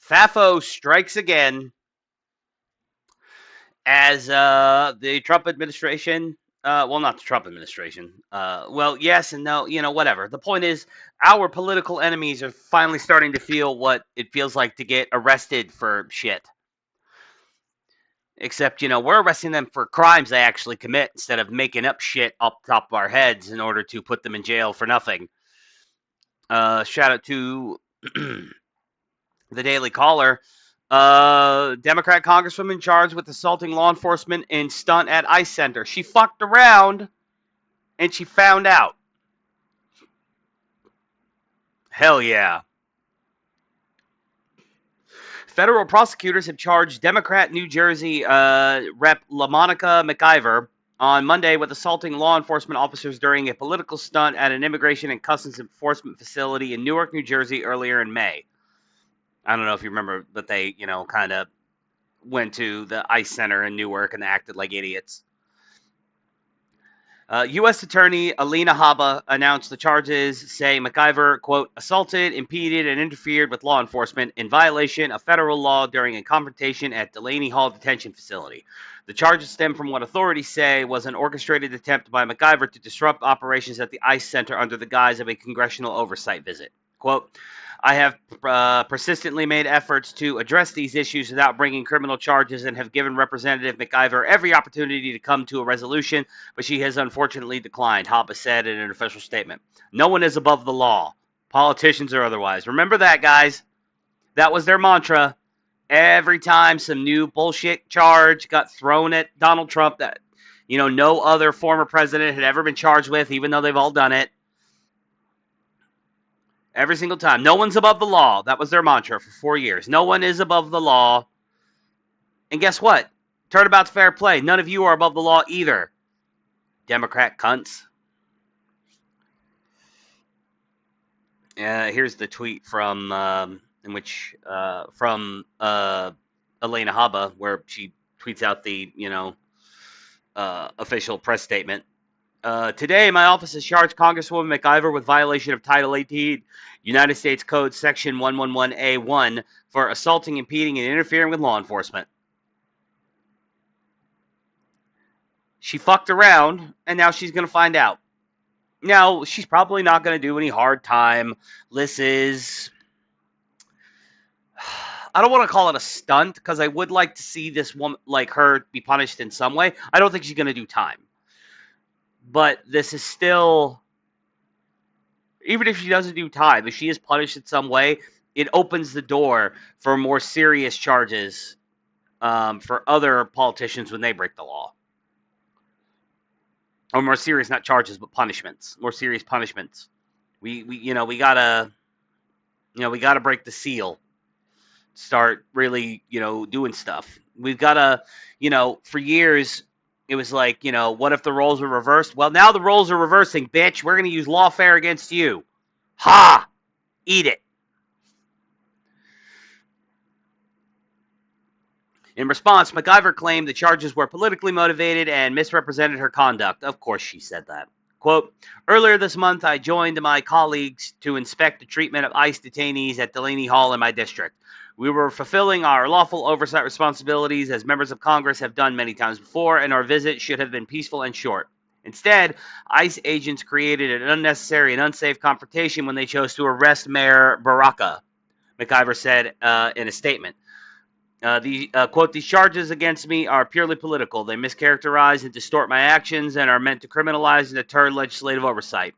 FAFO strikes again as the Trump administration. Well, not the Trump administration. Well, yes and no. Whatever. The point is, our political enemies are finally starting to feel what it feels like to get arrested for shit. Except, we're arresting them for crimes they actually commit instead of making up shit up top of our heads in order to put them in jail for nothing. Shout out to the Daily Caller. Democrat congresswoman charged with assaulting law enforcement in stunt at ICE center. She fucked around and she found out. Hell yeah. Federal prosecutors have charged Democrat New Jersey Rep. LaMonica McIver on Monday with assaulting law enforcement officers during a political stunt at an immigration and customs enforcement facility in Newark, New Jersey earlier in May. I don't know if you remember, but they, kind of went to the ICE center in Newark and acted like idiots. U.S. Attorney Alina Habba announced the charges, saying McIver, quote, assaulted, impeded, and interfered with law enforcement in violation of federal law during a confrontation at Delaney Hall Detention Facility. The charges stem from what authorities say was an orchestrated attempt by McIver to disrupt operations at the ICE Center under the guise of a congressional oversight visit. Quote, I have persistently made efforts to address these issues without bringing criminal charges and have given Representative McIver every opportunity to come to a resolution, but she has unfortunately declined, Hoppe said in an official statement. No one is above the law, politicians or otherwise. Remember that, guys. That was their mantra. Every time some new bullshit charge got thrown at Donald Trump that, no other former president had ever been charged with, even though they've all done it. Every single time. No one's above the law. That was their mantra for 4 years. No one is above the law. And guess what? Turnabout's fair play. None of you are above the law either. Democrat cunts. Here's the tweet from Alina Habba, where she tweets out the official press statement. Today, my office has charged Congresswoman McIver with violation of Title 18, United States Code Section 111A1 for assaulting, impeding, and interfering with law enforcement. She fucked around, and now she's going to find out. Now, she's probably not going to do any hard time. This is... I don't want to call it a stunt, because I would like to see this woman, like her, be punished in some way. I don't think she's going to do time. But this is still, even if she doesn't do time, if she is punished in some way, it opens the door for more serious charges for other politicians when they break the law. Or more serious, not charges, but punishments. More serious punishments. We gotta break the seal. Start really, doing stuff. We've gotta, for years, it was like, what if the roles were reversed? Well, now the roles are reversing, bitch. We're going to use lawfare against you. Ha! Eat it. In response, McIver claimed the charges were politically motivated and misrepresented her conduct. Of course she said that. Quote, earlier this month, I joined my colleagues to inspect the treatment of ICE detainees at Delaney Hall in my district. We were fulfilling our lawful oversight responsibilities as members of Congress have done many times before, and our visit should have been peaceful and short. Instead, ICE agents created an unnecessary and unsafe confrontation when they chose to arrest Mayor Baraka, McIver said in a statement. Quote, these charges against me are purely political. They mischaracterize and distort my actions and are meant to criminalize and deter legislative oversight.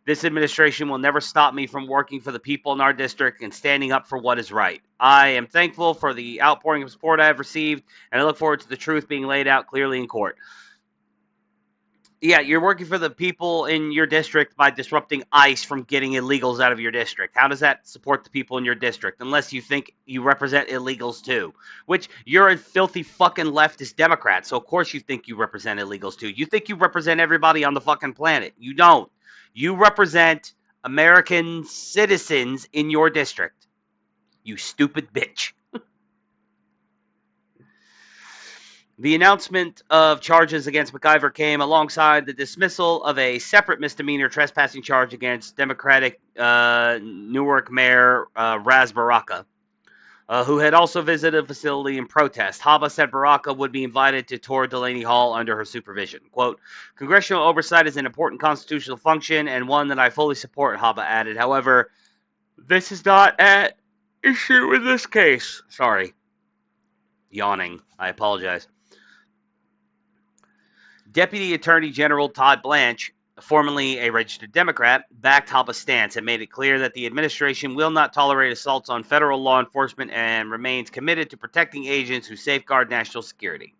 This administration will never stop me from working for the people in our district and standing up for what is right. I am thankful for the outpouring of support I have received, and I look forward to the truth being laid out clearly in court. Yeah, you're working for the people in your district by disrupting ICE from getting illegals out of your district. How does that support the people in your district? Unless you think you represent illegals too. Which, you're a filthy fucking leftist Democrat, so of course you think you represent illegals too. You think you represent everybody on the fucking planet. You don't. You represent American citizens in your district. You stupid bitch. The announcement of charges against McIver came alongside the dismissal of a separate misdemeanor trespassing charge against Democratic Newark Mayor Ras Baraka. who had also visited the facility in protest. Haba said Baraka would be invited to tour Delaney Hall under her supervision. Quote, congressional oversight is an important constitutional function and one that I fully support, Haba added. However, this is not at issue in this case. Sorry. Yawning. I apologize. Deputy Attorney General Todd Blanche, formerly a registered Democrat, backed Haba's stance and made it clear that the administration will not tolerate assaults on federal law enforcement and remains committed to protecting agents who safeguard national security.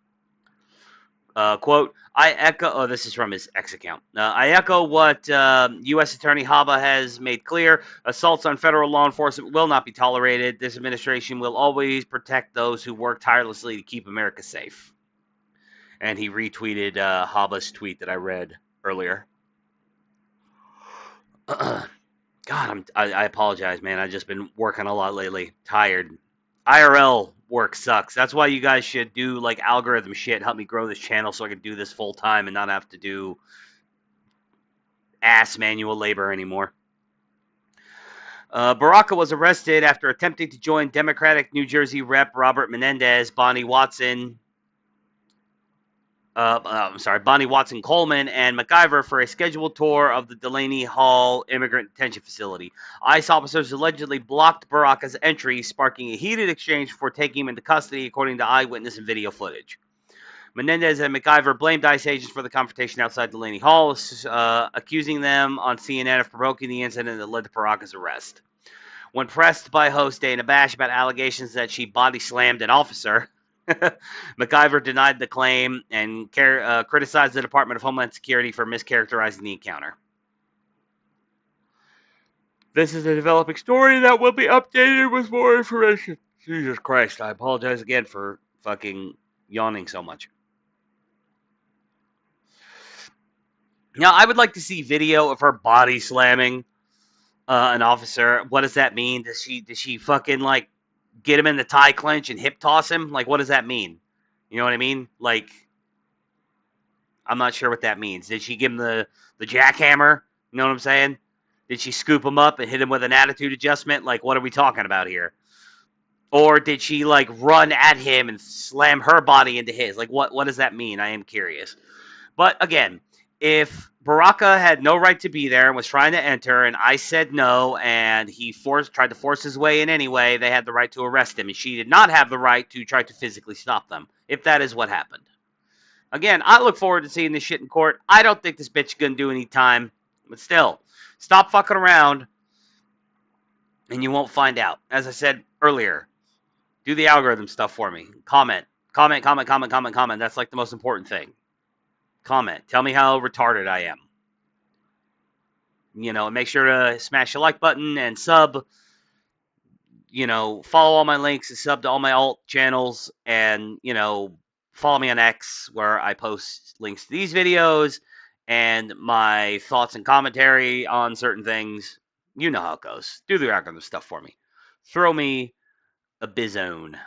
Quote, I echo, oh, this is from his X account. I echo what U.S. Attorney Haba has made clear. Assaults on federal law enforcement will not be tolerated. This administration will always protect those who work tirelessly to keep America safe. And he retweeted Haba's tweet that I read earlier. God, I apologize, man. I've just been working a lot lately. Tired. IRL work sucks. That's why you guys should do like algorithm shit, help me grow this channel so I can do this full time and not have to do ass manual labor anymore. Baraka was arrested after attempting to join Democratic New Jersey Rep. Robert Menendez, Bonnie Watson Coleman, and McIver for a scheduled tour of the Delaney Hall Immigrant Detention Facility. ICE officers allegedly blocked Baraka's entry, sparking a heated exchange before taking him into custody, according to eyewitness and video footage. Menendez and McIver blamed ICE agents for the confrontation outside Delaney Hall, accusing them on CNN of provoking the incident that led to Baraka's arrest. When pressed by host Dana Bash about allegations that she body slammed an officer, McIver denied the claim and criticized the Department of Homeland Security for mischaracterizing the encounter. This is a developing story that will be updated with more information. Jesus Christ, I apologize again for fucking yawning so much. Now, I would like to see video of her body slamming an officer. What does that mean? Does she fucking like get him in the tie clinch and hip toss him? Like, what does that mean? You know what I mean? Like, I'm not sure what that means. Did she give him the jackhammer? You know what I'm saying? Did she scoop him up and hit him with an attitude adjustment? Like, what are we talking about here? Or did she like run at him and slam her body into his? Like, what does that mean? I am curious. But again, if Baraka had no right to be there and was trying to enter, and I said no, and he tried to force his way in anyway, they had the right to arrest him, and she did not have the right to try to physically stop them, if that is what happened. Again, I look forward to seeing this shit in court. I don't think this bitch is going to do any time, but still, stop fucking around, and you won't find out. As I said earlier, do the algorithm stuff for me. Comment. That's like the most important thing. Comment. Tell me how retarded I am. You know, make sure to smash the like button and sub. You know, follow all my links and sub to all my alt channels. And, you know, follow me on X where I post links to these videos and my thoughts and commentary on certain things. You know how it goes. Do the algorithm stuff for me. Throw me a bizone.